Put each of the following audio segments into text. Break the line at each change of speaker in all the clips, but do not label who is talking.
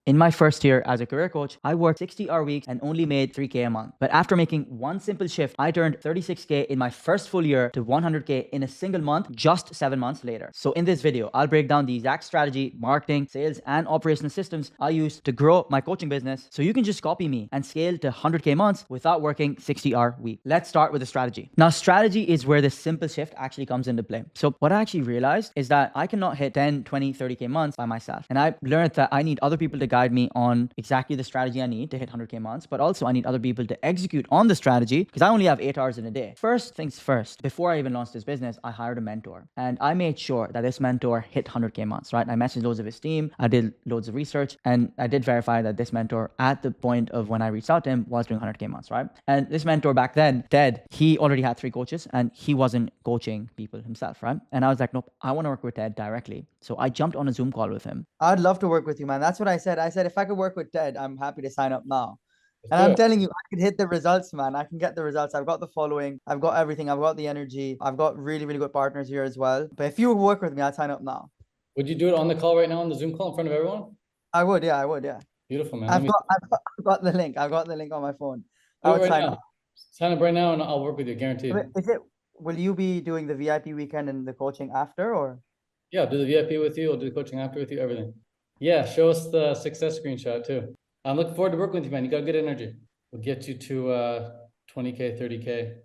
In my first year as a career coach, I worked 60-hour weeks and only made 3K a month. But after making one simple shift, I turned 36K in my first full year to 100K in a single month, just 7 months later. So in this video, I'll break down the exact strategy, marketing, sales, and operational systems I use to grow my coaching business so you can just copy me and scale to 100K months without working 60-hour week. Let's start with the strategy. Now, strategy is where this simple shift actually comes into play. So what I actually realized is that I cannot hit 10, 20, 30K months by myself. And I learned that I need other people to guide me on exactly the strategy I need to hit 100K months, but also I need other people to execute on the strategy because I only have 8 hours in a day. First things first, before I even launched this business, I hired a mentor and I made sure that this mentor hit 100K months, right? I messaged loads of his team, I did loads of research, and I did verify that this mentor at the point of when I reached out to him was doing 100K months, right? And this mentor back then, Ted, he already had 3 coaches and he wasn't coaching people himself, right? And I was like, nope, I want to work with Ted directly. So I jumped on a Zoom call with him.
I'd love to work with you, man. That's what I said. I said, if I could work with Ted, I'm happy to sign up now. And I'm telling you, I could hit the results, man. I can get the results. I've got the following. I've got everything. I've got the energy. I've got really, really good partners here as well. But if you would work with me, I'd sign up now.
Would you do it on the call right now, on the Zoom call in front of everyone?
I would, yeah.
Beautiful, man.
I've got the link. I've got the link on my phone.
I would sign up. Sign up right now and I'll work with you, guaranteed.
Will you be doing the VIP weekend and the coaching after, or?
Yeah, I'll do the VIP with you. I'll do the coaching after with you, everything. Yeah, show us the success screenshot too. I'm looking forward to working with you, man. You got good energy. We'll get you to 20K, 30K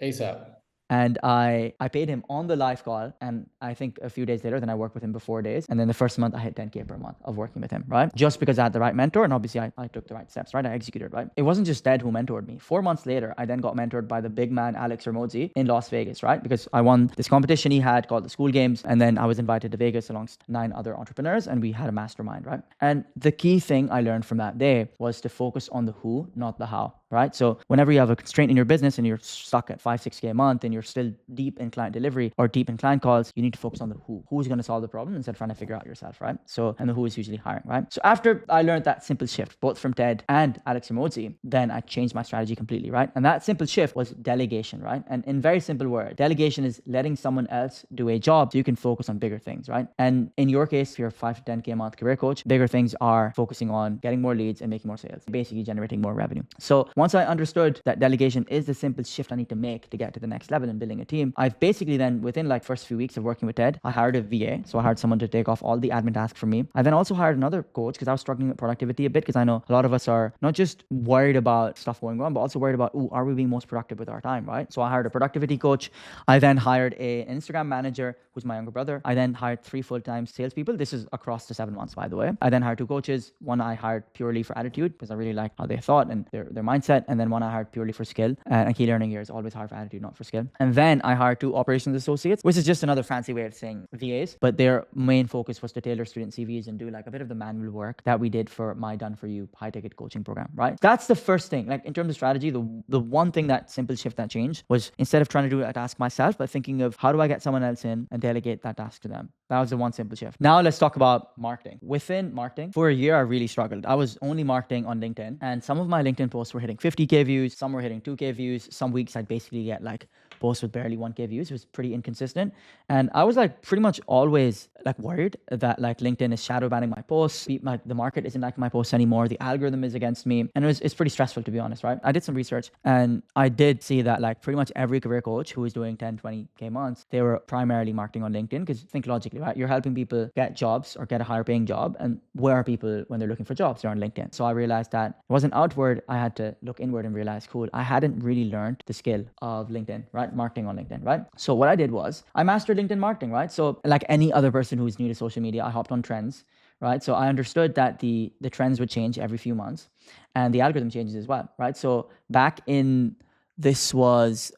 ASAP.
And I paid him on the live call. And I think a few days later, then I worked with him for 4 days. And then the first month I hit 10K per month of working with him, right? Just because I had the right mentor. And obviously I took the right steps, right? I executed, right? It wasn't just Ted who mentored me. 4 months later, I then got mentored by the big man, Alex Hormozi in Las Vegas, right? Because I won this competition he had called the School Games. And then I was invited to Vegas amongst 9 other entrepreneurs. And we had a mastermind, right? And the key thing I learned from that day was to focus on the who, not the how. Right? So whenever you have a constraint in your business and you're stuck at 5, 6K a month and you're still deep in client delivery or deep in client calls, you need to focus on the who. Who's going to solve the problem instead of trying to figure out yourself, right? So, and the who is usually hiring, right? So after I learned that simple shift, both from Ted and Alex Hormozi, then I changed my strategy completely, right? And that simple shift was delegation, right? And in very simple words, delegation is letting someone else do a job so you can focus on bigger things, right? And in your case, if you're a 5 to 10K a month career coach, bigger things are focusing on getting more leads and making more sales, basically generating more revenue. So once I understood that delegation is the simple shift I need to make to get to the next level in building a team, I've basically then within like first few weeks of working with Ted, I hired a VA. So I hired someone to take off all the admin tasks for me. I then also hired another coach because I was struggling with productivity a bit because I know a lot of us are not just worried about stuff going on, but also worried about, are we being most productive with our time, right? So I hired a productivity coach. I then hired an Instagram manager who's my younger brother. I then hired 3 full-time salespeople. This is across the 7 months, by the way. I then hired 2 coaches. One I hired purely for attitude because I really liked how they thought and their mindset. And then one I hired purely for skill. And key learning here is always hire for attitude, not for skill. And then I hired 2 operations associates, which is just another fancy way of saying VAs. But their main focus was to tailor student CVs and do like a bit of the manual work that we did for my Done For You high ticket coaching program, right? That's the first thing. Like in terms of strategy, the one thing that simple shift that changed was instead of trying to do a task myself, but thinking of how do I get someone else in and delegate that task to them. That was the one simple shift. Now let's talk about marketing. Within marketing, for a year, I really struggled. I was only marketing on LinkedIn and some of my LinkedIn posts were hitting 50K views. Some were hitting 2K views. Some weeks I'd basically get like posts with barely 1K views. It was pretty inconsistent. And I was like pretty much always like worried that like LinkedIn is shadow banning my posts. The market isn't liking my posts anymore. The algorithm is against me. And it's pretty stressful, to be honest, right? I did some research and I did see that like pretty much every career coach who was doing 10, 20K months, they were primarily marketing on LinkedIn because think logically, right? You're helping people get jobs or get a higher paying job. And where are people when they're looking for jobs? They're on LinkedIn. So I realized that it wasn't outward. I had to look inward and realize, cool, I hadn't really learned the skill of LinkedIn, right? Marketing on LinkedIn, right? So what I did was I mastered LinkedIn marketing, right? So like any other person who's new to social media, I hopped on trends, right? So I understood that the trends would change every few months and the algorithm changes as well, right? So back in, this was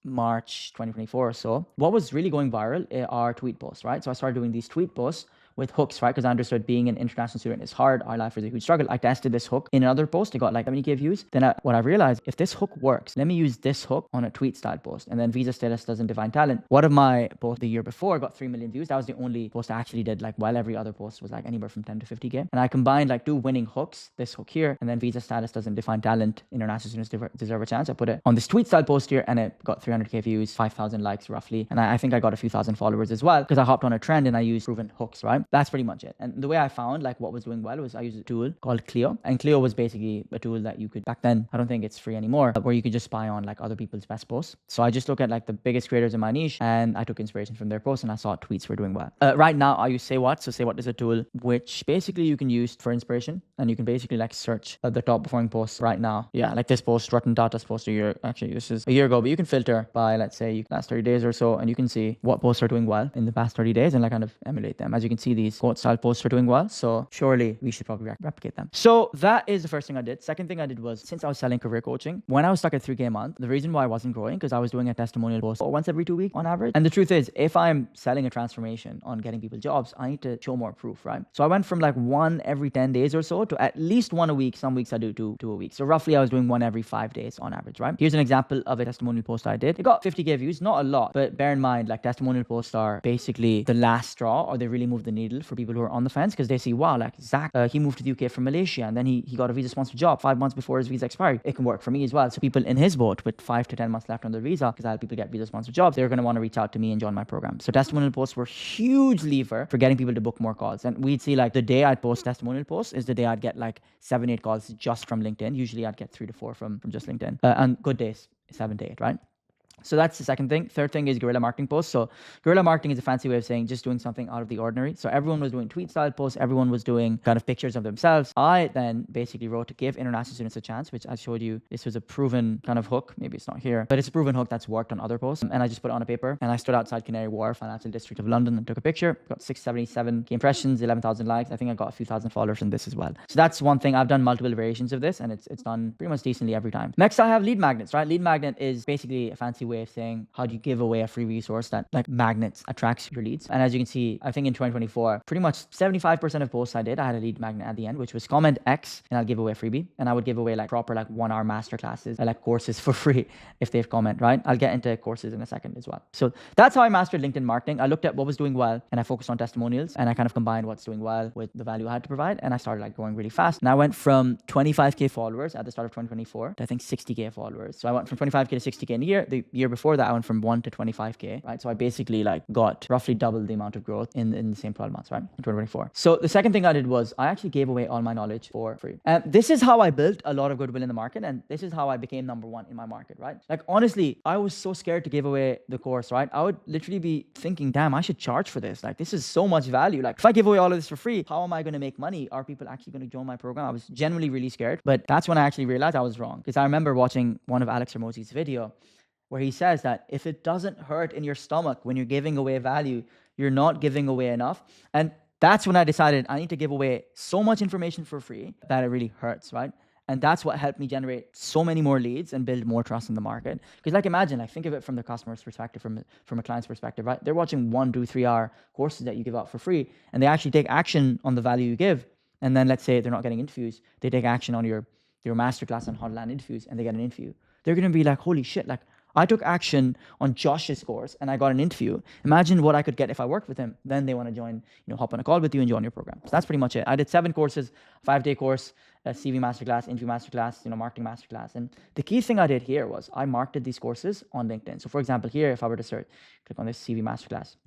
March 2024 or so, what was really going viral are tweet posts, right? So I started doing these tweet posts with hooks, right? Because I understood being an international student is hard. Our life is a huge struggle. I tested this hook in another post. It got like 70K views. Then what I realized, if this hook works, let me use this hook on a tweet style post. And then Visa status doesn't define talent. One of my posts the year before got 3 million views. That was the only post I actually did, like while every other post was like anywhere from 10 to 50K. And I combined like 2 winning hooks, this hook here, and then Visa status doesn't define talent. International students deserve a chance. I put it on this tweet style post here and it got 300K views, 5,000 likes roughly. And I think I got a few thousand followers as well because I hopped on a trend and I used proven hooks, right? right? That's pretty much it. And the way I found like what was doing well was I used a tool called Clio, and Clio was basically a tool that you could, back then, I don't think it's free anymore, where you could just spy on like other people's best posts. So I just look at like the biggest creators in my niche and I took inspiration from their posts and I saw tweets were doing well. Right now I use Say What. So Say What is a tool which basically you can use for inspiration, and you can basically like search the top performing posts right now. Yeah, like this post, Ratan Tata's post this is a year ago, but you can filter by, let's say, last 30 days or so, and you can see what posts are doing well in the past 30 days and like kind of emulate them. As you can see, these quote style posts are doing well. So surely we should probably replicate them. So that is the first thing I did. Second thing I did was, since I was selling career coaching, when I was stuck at 3K a month, the reason why I wasn't growing, because I was doing a testimonial post once every 2 weeks on average. And the truth is, if I'm selling a transformation on getting people jobs, I need to show more proof, right? So I went from like one every 10 days or so to at least one a week. Some weeks I do two a week. So roughly I was doing one every 5 days on average, right? Here's an example of a testimonial post I did. It got 50K views, not a lot, but bear in mind, like testimonial posts are basically the last straw, or they really move the needle for people who are on the fence, because they see, wow, like Zach, he moved to the UK from Malaysia and then he got a visa sponsored job 5 months before his visa expired. It can work for me as well. So people in his boat with 5 to 10 months left on their visa, because I help people get visa sponsored jobs, they're going to want to reach out to me and join my program. So testimonial posts were huge lever for getting people to book more calls. And we'd see like the day I'd post testimonial posts is the day I'd get like 7-8 calls just from LinkedIn. Usually I'd get 3 to 4 from just LinkedIn. And good days, 7 to 8, right? So that's the second thing. Third thing is guerrilla marketing posts. So guerrilla marketing is a fancy way of saying just doing something out of the ordinary. So everyone was doing tweet style posts. Everyone was doing kind of pictures of themselves. I then basically wrote to give international students a chance, which I showed you. This was a proven kind of hook. Maybe it's not here, but it's a proven hook that's worked on other posts. And I just put it on a paper and I stood outside Canary Wharf, financial district of London, and took a picture. Got 677K impressions, 11,000 likes. I think I got a few thousand followers in this as well. So that's one thing. I've done multiple variations of this and it's done pretty much decently every time. Next, I have lead magnets, right? Lead magnet is basically a fancy way of saying how you give away a free resource that like magnets attracts your leads. And as you can see, I think in 2024, pretty much 75% of posts I did, I had a lead magnet at the end, which was comment X and I'll give away a freebie. And I would give away like proper like 1 hour masterclasses, like courses for free if they've comment, right? I'll get into courses in a second as well. So that's how I mastered LinkedIn marketing. I looked at what was doing well and I focused on testimonials and I kind of combined what's doing well with the value I had to provide. And I started like growing really fast. And I went from 25K followers at the start of 2024 to I think 60K followers. So I went from 25K to 60K in a year. The year before that, I went from 1 to 25K, right? So I basically like got roughly double the amount of growth in the same 12 months, right? In 2024. So the second thing I did was I actually gave away all my knowledge for free. And this is how I built a lot of goodwill in the market. And this is how I became number one in my market, right? Like honestly, I was so scared to give away the course, right? I would literally be thinking, damn, I should charge for this. Like this is so much value. Like if I give away all of this for free, how am I going to make money? Are people actually going to join my program? I was genuinely really scared, but that's when I actually realized I was wrong. Because I remember watching one of Alex Hormozi's video where he says that if it doesn't hurt in your stomach when you're giving away value, you're not giving away enough. And that's when I decided I need to give away so much information for free that it really hurts, right? And that's what helped me generate so many more leads and build more trust in the market. Because like imagine, like think of it from the customer's perspective, from a client's perspective, right? They're watching 1, 2, 3 hour courses that you give out for free and they actually take action on the value you give. And then let's say they're not getting interviews, they take action on your masterclass on how to land interviews and they get an interview. They're going to be like, holy shit, like I took action on Josh's course and I got an interview. Imagine what I could get if I worked with him. Then they want to join, hop on a call with you and join your program. So that's pretty much it. I did 7 courses, 5-day course, a CV masterclass, interview masterclass, marketing masterclass. And the key thing I did here was I marketed these courses on LinkedIn. So for example, here, if I were to click on this CV masterclass,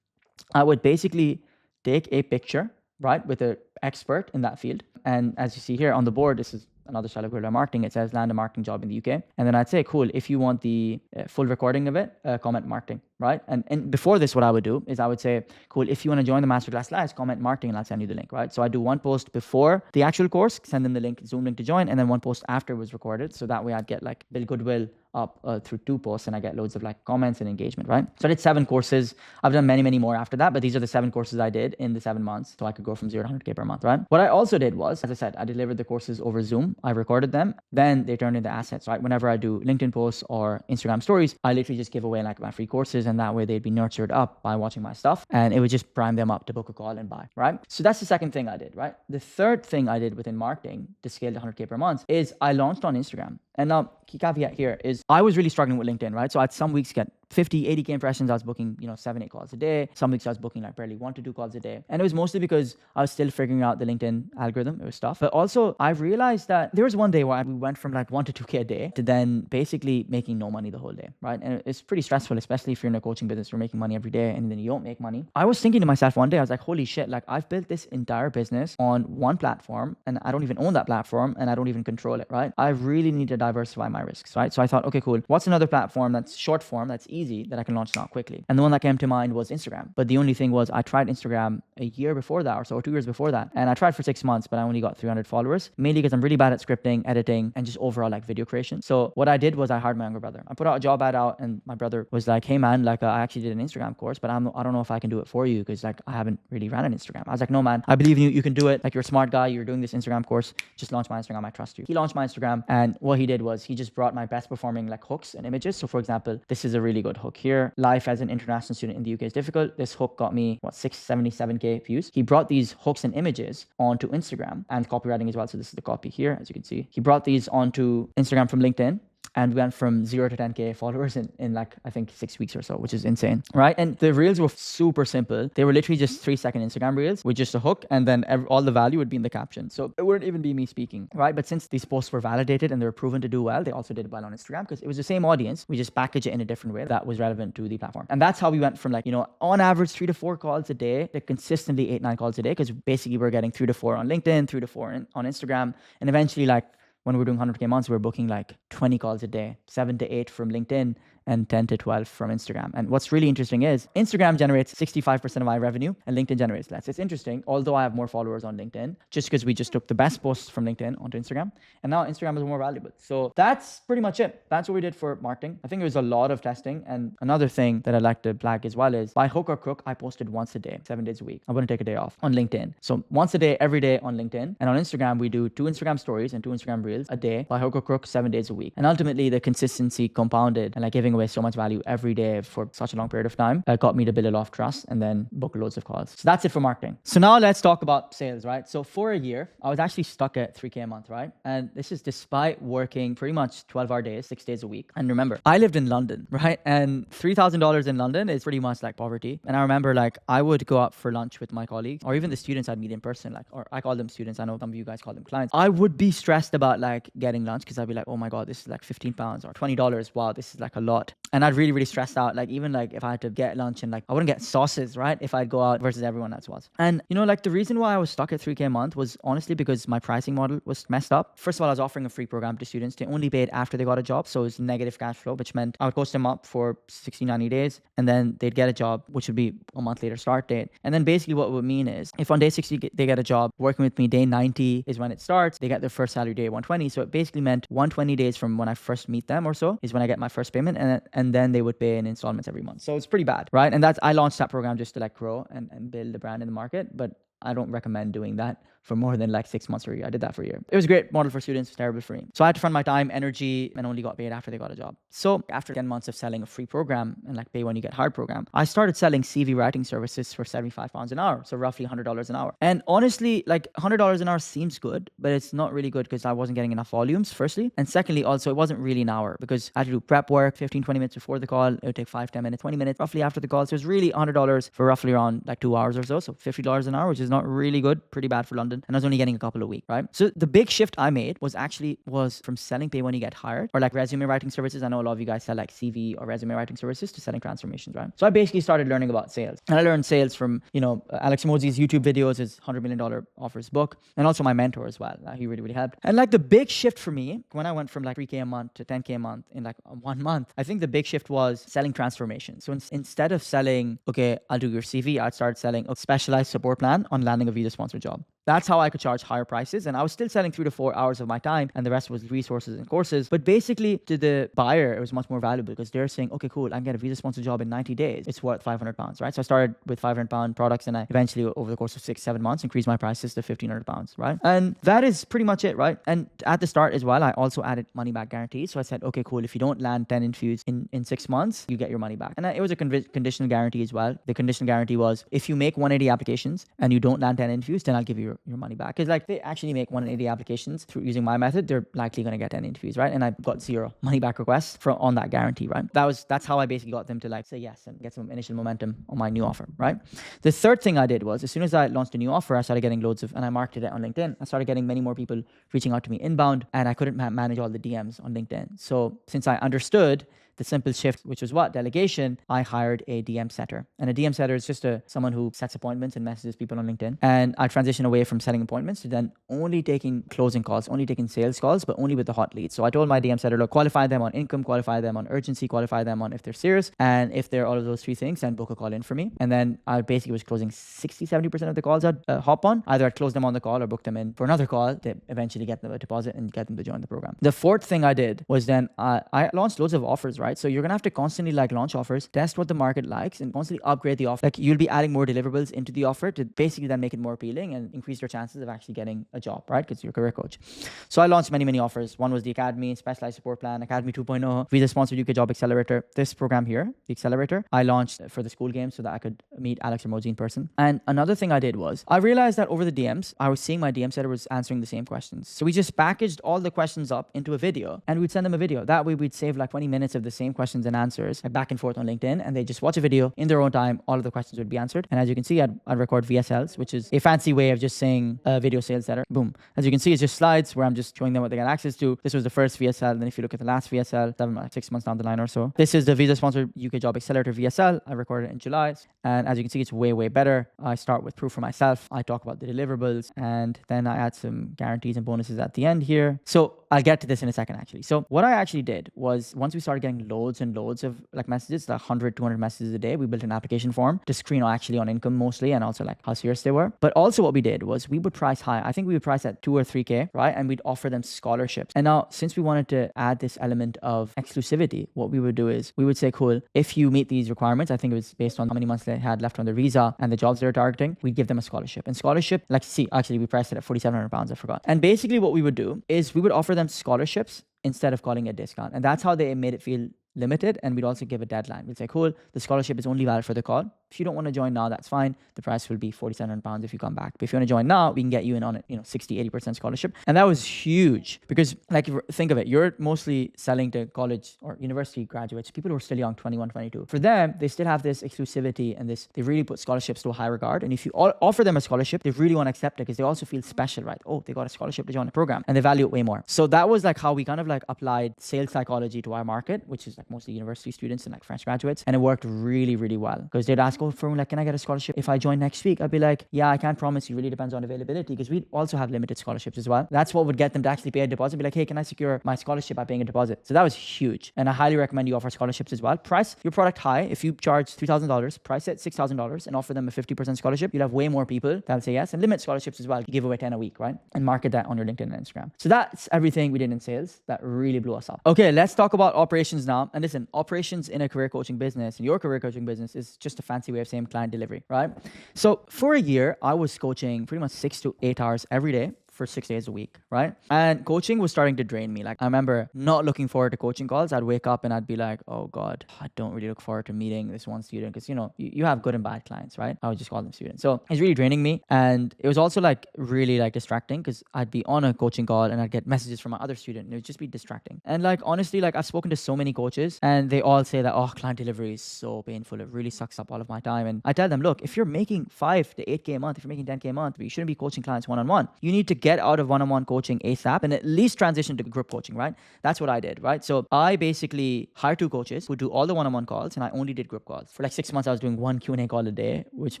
I would basically take a picture, right, with an expert in that field. And as you see here on the board, this is another style of guerrilla marketing. It says land a marketing job in the UK. And then I'd say, cool, if you want the full recording of it, comment marketing, right? And before this, what I would do is I would say, cool, if you want to join the masterclass live, comment marketing and I'll send you the link, right? So I do one post before the actual course, send them the link, Zoom link to join, and then one post after it was recorded. So that way I'd get like build goodwill up through 2 posts and I get loads of like comments and engagement, right? So I did 7 courses. I've done many, many more after that, but these are the 7 courses I did in the 7 months. So I could go from 0 to 100K per month, right? What I also did was, as I said, I delivered the courses over Zoom. I recorded them. Then they turned into assets, right? Whenever I do LinkedIn posts or Instagram stories, I literally just give away like my free courses and that way they'd be nurtured up by watching my stuff and it would just prime them up to book a call and buy, right? So that's the second thing I did, right? The third thing I did within marketing to scale to 100K per month is I launched on Instagram. And now, key caveat here is I was really struggling with LinkedIn, right? So I'd some weeks get 50, 80K impressions. I was booking, 7, 8 calls a day. Some weeks I was booking like barely 1 to 2 calls a day. And it was mostly because I was still figuring out the LinkedIn algorithm. It was tough. But also I've realized that there was one day where we went from like 1 to 2K a day to then basically making no money the whole day, right? And it's pretty stressful, especially if you're in a coaching business, you're making money every day and then you don't make money. I was thinking to myself one day, I was like, holy shit, like I've built this entire business on one platform and I don't even own that platform and I don't even control it, right? I really need to diversify my risks, right? So I thought, okay, cool. What's another platform that's short form, that's easy, that I can launch now quickly? And the one that came to mind was Instagram. But the only thing was I tried Instagram a year before that or so, or 2 years before that. And I tried for 6 months, but I only got 300 followers, mainly because I'm really bad at scripting, editing, and just overall like video creation. So what I did was I hired my younger brother. I put out a job ad out and my brother was like, hey man, like I actually did an Instagram course, but I don't know if I can do it for you because like I haven't really ran an Instagram. I was like, no man, I believe in you. You can do it. Like you're a smart guy. You're doing this Instagram course. Just launch my Instagram. I trust you. He launched my Instagram. And what he did was he just brought my best performing like hooks and images. So for example, this is a really good hook here. Life as an international student in the UK is difficult. This hook got me 677K views. He brought these hooks and images onto Instagram and copywriting as well. So this is the copy here, as you can see. He brought these onto Instagram from LinkedIn. And we went from 0 to 10K followers in like, I think 6 weeks or so, which is insane, right? And the reels were super simple. They were literally just 3-second Instagram reels with just a hook. And then all the value would be in the caption. So it wouldn't even be me speaking, right? But since these posts were validated and they were proven to do well, they also did well on Instagram because it was the same audience. We just package it in a different way that was relevant to the platform. And that's how we went from like, on average 3 to 4 calls a day to consistently 8-9 calls a day. Because basically we're getting 3 to 4 on LinkedIn, 3 to 4 on Instagram. And eventually like, when we're doing 100K months, we're booking like 20 calls a day, 7 to 8 from LinkedIn and 10 to 12 from Instagram. And what's really interesting is Instagram generates 65% of my revenue and LinkedIn generates less. It's interesting, although I have more followers on LinkedIn, just because we just took the best posts from LinkedIn onto Instagram. And now Instagram is more valuable. So that's pretty much it. That's what we did for marketing. I think it was a lot of testing. And another thing that I'd like to flag as well is by hook or crook, I posted once a day, 7 days a week. I wouldn't take a day off on LinkedIn. So once a day, every day on LinkedIn. And on Instagram, we do 2 Instagram stories and 2 Instagram reels a day by hook or crook, 7 days a week. And ultimately the consistency compounded and like giving away so much value every day for such a long period of time got me to build a lot of trust and then book loads of calls. So that's it for marketing. So now let's talk about sales, right? So for a year, I was actually stuck at 3K a month, right? And this is despite working pretty much 12-hour days, 6 days a week. And remember, I lived in London, right? And $3,000 in London is pretty much like poverty. And I remember like I would go out for lunch with my colleagues or even the students I'd meet in person, like, or I call them students. I know some of you guys call them clients. I would be stressed about like getting lunch because I'd be like, oh my God, this is like 15 pounds or $20. Wow, this is like a lot. And I'd really, really stressed out. Like even like if I had to get lunch and like I wouldn't get sauces, right? If I'd go out versus everyone else was. And like the reason why I was stuck at 3K a month was honestly because my pricing model was messed up. First of all, I was offering a free program to students. They only paid after they got a job. So it was negative cash flow, which meant I would coach them up for 60, 90 days and then they'd get a job, which would be a month later start date. And then basically what it would mean is if on day 60 they get a job, working with me, day 90 is when it starts. They get their first salary day 120. So it basically meant 120 days from when I first meet them or so is when I get my first payment. And then they would pay in installments every month. So it's pretty bad, right? And I launched that program just to like grow and build the brand in the market. But I don't recommend doing that for more than like 6 months or a year. I did that for a year. It was a great model for students, terrible for me. So I had to fund my time, energy, and only got paid after they got a job. So after 10 months of selling a free program and like pay when you get hired program, I started selling CV writing services for £75 an hour. So roughly $100 an hour. And honestly, like $100 an hour seems good, but it's not really good because I wasn't getting enough volumes, firstly. And secondly, also, it wasn't really an hour because I had to do prep work 15, 20 minutes before the call. It would take 5, 10 minutes, 20 minutes roughly after the call. So it was really $100 for roughly around like 2 hours or so. So $50 an hour, which is not really good, pretty bad for London. And I was only getting a couple a week, right? So the big shift I made was from selling pay when you get hired or like resume writing services. I know a lot of you guys sell like CV or resume writing services to selling transformations, right? So I basically started learning about sales. And I learned sales from, Alex Hormozi's YouTube videos, his $100 million offers book, and also my mentor as well. He really, really helped. And like the big shift for me, when I went from like 3K a month to 10K a month in like 1 month, I think the big shift was selling transformation. So instead of selling, okay, I'll do your CV, I'd start selling a specialized support plan on landing a visa sponsored job. That's how I could charge higher prices. And I was still selling 3 to 4 hours of my time and the rest was resources and courses. But basically to the buyer, it was much more valuable because they're saying, okay, cool, I can get a visa sponsored job in 90 days. It's worth £500, right? So I started with £500 products and I eventually over the course of 6-7 months increased my prices to £1,500, right? And that is pretty much it, right? And at the start as well, I also added money back guarantees. So I said, okay, cool, if you don't land 10 interviews in 6 months, you get your money back. And it was a conditional guarantee as well. The conditional guarantee was if you make 180 applications and you don't land 10 interviews, then I'll give you your money back. Because like they actually make 180 applications through using my method, they're likely going to get 10 interviews, right? And I got 0 money back requests on that guarantee, right? That's how I basically got them to like say yes and get some initial momentum on my new offer, right? The third thing I did was, as soon as I launched a new offer, I started getting and I marketed it on LinkedIn. I started getting many more people reaching out to me inbound, and I couldn't manage all the DMs on LinkedIn. So since I understood the simple shift, which was what? Delegation, I hired a DM setter. And a DM setter is just someone who sets appointments and messages people on LinkedIn. And I transitioned away from setting appointments to then only taking closing calls, only taking sales calls, but only with the hot leads. So I told my DM setter, look, qualify them on income, qualify them on urgency, qualify them on if they're serious. And if they're all of those 3 things, then book a call in for me. And then I basically was closing 60, 70% of the calls I'd hop on. Either I'd close them on the call or book them in for another call to eventually get them a deposit and get them to join the program. The fourth thing I did was then I launched loads of offers, right? So you're going to have to constantly like launch offers, test what the market likes, and constantly upgrade the offer. Like you'll be adding more deliverables into the offer to basically then make it more appealing and increase your chances of actually getting a job, right? Because you're a career coach. So I launched many offers. One was the Academy, Specialized Support Plan, Academy 2.0, Visa Sponsored UK Job Accelerator. This program here, the Accelerator, I launched for the school game so that I could meet Alex Ramoji in person. And another thing I did was I realized that over the DMs, I was seeing my DM setter was answering the same questions. So we just packaged all the questions up into a video and we'd send them a video. That way we'd save like 20 minutes of the same questions and answers like back and forth on LinkedIn, and they just watch a video in their own time. All of the questions would be answered. And as you can see, I'd record VSLs, which is a fancy way of just saying video sales letter. Boom. As you can see, it's just slides where I'm just showing them what they get access to. This was the first VSL. And then if you look at the last VSL, 6 months down the line or so, this is the Visa Sponsored UK Job Accelerator VSL. I recorded it in July. And as you can see, it's way better. I start with proof for myself. I talk about the deliverables, and then I add some guarantees and bonuses at the end here. So I'll get to this in a second, actually. So what I actually did was, once we started getting loads and loads of like messages, like 100, 200 messages a day, we built an application form to screen actually on income mostly, and also like how serious they were. But also what we did was we would price high. I think we would price at 2 or 3K, right? And we'd offer them scholarships. And now, since we wanted to add this element of exclusivity, what we would do is we would say, cool, if you meet these requirements, I think it was based on how many months they had left on the visa and the jobs they're targeting, we'd give them a scholarship. And scholarship, like, see, actually we priced it at £4,700, I forgot. And basically what we would do is we would offer them scholarships instead of calling it a discount. And that's how they made it feel limited. And we'd also give a deadline. We'd say, cool, the scholarship is only valid for the call. If you don't want to join now, that's fine. The price will be £4,700 if you come back. But if you want to join now, we can get you in on it, 60, 80% scholarship. And that was huge because, like, think of it, you're mostly selling to college or university graduates, people who are still young, 21, 22. For them, they still have this exclusivity and they really put scholarships to a high regard. And if you offer them a scholarship, they really want to accept it because they also feel special, right? Oh, they got a scholarship to join a program, and they value it way more. So that was like how we kind of like applied sales psychology to our market, which is like mostly university students and like fresh graduates. And it worked really well because they'd ask, like, can I get a scholarship if I join next week? I'd be like, yeah, I can't promise you. Really depends on availability, because we also have limited scholarships as well. That's what would get them to actually pay a deposit. Be like, hey, can I secure my scholarship by paying a deposit? So that was huge. And I highly recommend you offer scholarships as well. Price your product high. If you charge $3,000, price it $6,000 and offer them a 50% scholarship, you'll have way more people that'll say yes. And limit scholarships as well. You give away 10 a week, right? And market that on your LinkedIn and Instagram. So that's everything we did in sales that really blew us up. Okay, let's talk about operations now. And listen, operations in a career coaching business, and your career coaching business, is just a fancy way of saying client delivery, right? So for a year, I was coaching pretty much 6 to 8 hours every day for 6 days a week, right? And coaching was starting to drain me. Like, I remember not looking forward to coaching calls. I'd wake up and I'd be like, oh God, I don't really look forward to meeting this one student, because, you have good and bad clients, right? I would just call them students. So it's really draining me. And it was also like really like distracting, because I'd be on a coaching call and I'd get messages from my other student and it would just be distracting. And like, honestly, like, I've spoken to so many coaches and they all say that, oh, client delivery is so painful. It really sucks up all of my time. And I tell them, look, if you're making 5 to 8K a month, if you're making 10K a month, you shouldn't be coaching clients one-on-one. You need to get out of one-on-one coaching ASAP and at least transition to group coaching, right? That's what I did, right? So I basically hired 2 coaches who do all the one-on-one calls, and I only did group calls. For like 6 months, I was doing 1 Q&A call a day, which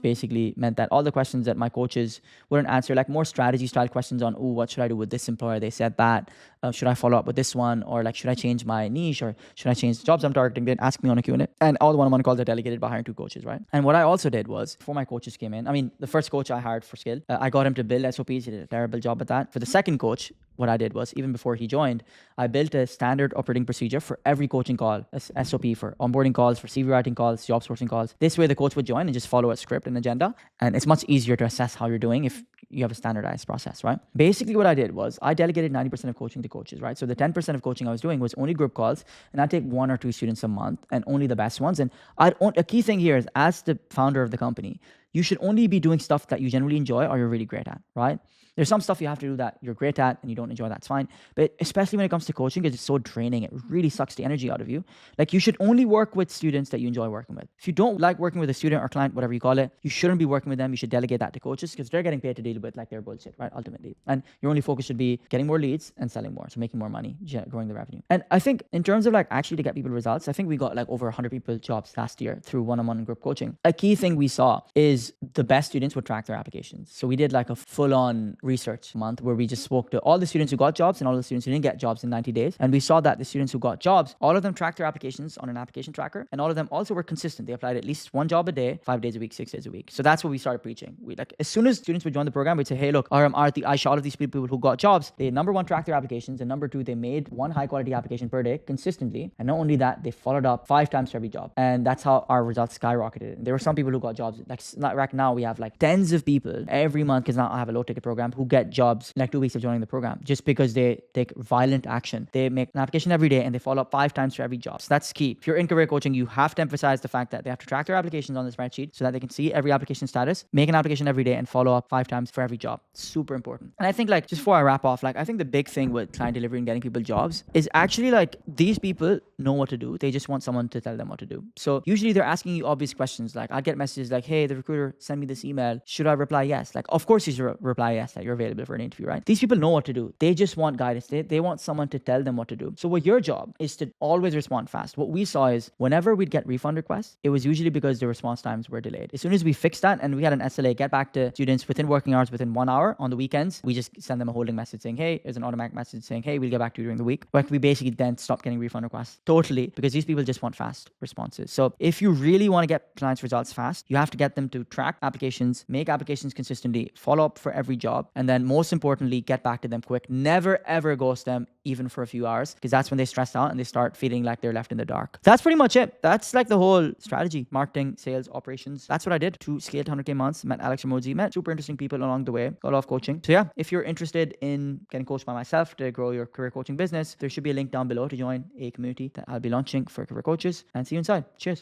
basically meant that all the questions that my coaches wouldn't answer, like more strategy style questions on, oh, what should I do with this employer? They said that. Should I follow up with this one? Or like, should I change my niche? Or should I change the jobs I'm targeting? They'd ask me on a Q&A. And all the one-on-one calls are delegated by hiring 2 coaches, right? And what I also did was, before my coaches came in, the first coach I hired for skill, I got him to build SOPs. He did a terrible job job at that. For the second coach, what I did was, even before he joined, I built a standard operating procedure for every coaching call, a SOP for onboarding calls, for CV writing calls, job sourcing calls. This way the coach would join and just follow a script and agenda. And it's much easier to assess how you're doing if you have a standardized process, right? Basically what I did was I delegated 90% of coaching to coaches, right? So the 10% of coaching I was doing was only group calls, and I take 1 or 2 students a month and only the best ones. And a key thing here is, as the founder of the company, you should only be doing stuff that you generally enjoy or you're really great at, right? There's some stuff you have to do that you're great at and you don't enjoy, that's fine. But especially when it comes to coaching, because it's so draining, it really sucks the energy out of you. Like, you should only work with students that you enjoy working with. If you don't like working with a student or client, whatever you call it, you shouldn't be working with them. You should delegate that to coaches, because they're getting paid to deal with like their bullshit, right? Ultimately. And your only focus should be getting more leads and selling more. So making more money, growing the revenue. And I think in terms of like actually to get people results, I think we got like over 100 people jobs last year through one-on-one group coaching. A key thing we saw is the best students would track their applications. So we did like a full-on research month where we just spoke to all the students who got jobs and all the students who didn't get jobs in 90 days. And we saw that the students who got jobs, all of them tracked their applications on an application tracker, and all of them also were consistent. They applied at least 1 job a day, 5 days a week, 6 days a week. So that's what we started preaching. We like, as soon as students would join the program, we'd say, hey, look, I shot all of these people who got jobs. They, number 1, tracked their applications, and number 2, they made 1 high quality application per day consistently. And not only that, they followed up 5 times for every job. And that's how our results skyrocketed. And there were some people who got jobs. Like right now, we have like tens of people every month, because now I have a low ticket program, who get jobs like 2 weeks of joining the program, just because they take violent action. They make an application every day and they follow up 5 times for every job. So that's key. If you're in career coaching, you have to emphasize the fact that they have to track their applications on the spreadsheet so that they can see every application status, make an application every day, and follow up 5 times for every job. Super important. And I think, like, just before I wrap off, like, I think the big thing with client delivery and getting people jobs is actually like, these people know what to do. They just want someone to tell them what to do. So usually they're asking you obvious questions. Like, I'd get messages like, hey, the recruiter sent me this email. Should I reply yes? Like, of course you should reply yes, that you're available for an interview, right? These people know what to do. They just want guidance. They want someone to tell them what to do. So what your job is to always respond fast. What we saw is whenever we'd get refund requests, it was usually because the response times were delayed. As soon as we fixed that and we had an SLA, get back to students within working hours, within 1 hour on the weekends, we just send them a holding message saying, hey, there's an automatic message saying, hey, we'll get back to you during the week. But we basically then stop getting refund requests totally, because these people just want fast responses. So if you really want to get clients results fast, you have to get them to track applications, make applications consistently, follow up for every job, and then most importantly, get back to them quick. Never ever ghost them even for a few hours, because that's when they stress out and they start feeling like they're left in the dark. That's pretty much it. That's like the whole strategy: marketing, sales, operations. That's what I did to scale to 100K months. Met Alex Ramosi, met super interesting people along the way, got a lot of coaching. So yeah, if you're interested in getting coached by myself to grow your career coaching business, there should be a link down below to join a community that I'll be launching for career coaches, and see you inside. Cheers.